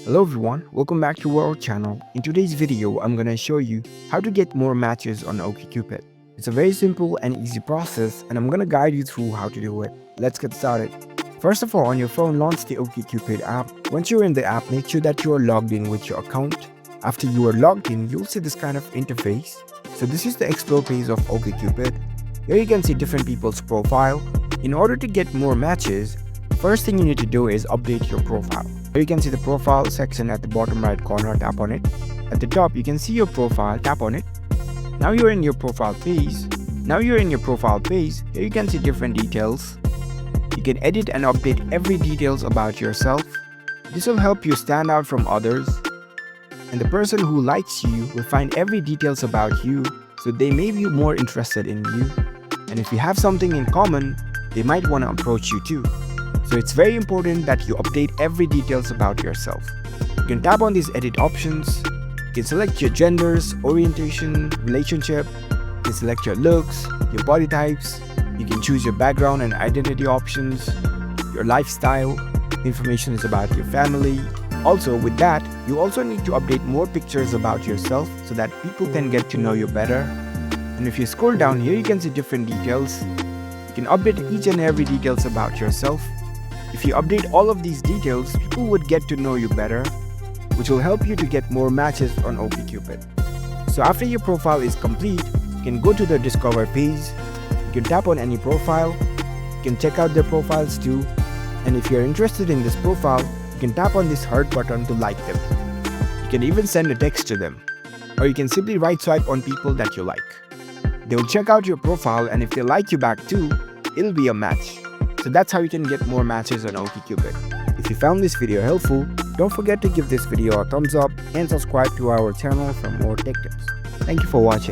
Hello everyone, welcome back to our channel. In today's video, I'm gonna show you how to get more matches on OkCupid. It's a very simple and easy process and I'm gonna guide you through how to do it. Let's get started. First of all, on your phone, launch the OkCupid app. Once you're in the app, make sure that you are logged in with your account. After you are logged in, you'll see this kind of interface. So this is the explore page of OkCupid. Here you can see different people's profile. In order to get more matches, first thing you need to do is update your profile. Here you can see the profile section at the bottom right corner, tap on it. At the top, you can see your profile, tap on it. Now you're in your profile page. Here you can see different details. You can edit and update every details about yourself. This will help you stand out from others. And the person who likes you will find every details about you, so they may be more interested in you. And if you have something in common, they might want to approach you too. So it's very important that you update every details about yourself. You can tap on these edit options. You can select your genders, orientation, relationship. You can select your looks, your body types. You can choose your background and identity options, your lifestyle. Information is about your family. Also, with that, you also need to update more pictures about yourself so that people can get to know you better. And if you scroll down here, you can see different details. You can update each and every details about yourself. If you update all of these details, people would get to know you better, which will help you to get more matches on OkCupid. So after your profile is complete, you can go to the Discover page. You can tap on any profile. You can check out their profiles too. And if you're interested in this profile, you can tap on this heart button to like them. You can even send a text to them. Or you can simply right swipe on people that you like. They will check out your profile, and if they like you back too, it'll be a match. So that's how you can get more matches on OkCupid. If you found this video helpful, don't forget to give this video a thumbs up and subscribe to our channel for more tech tips. Thank you for watching.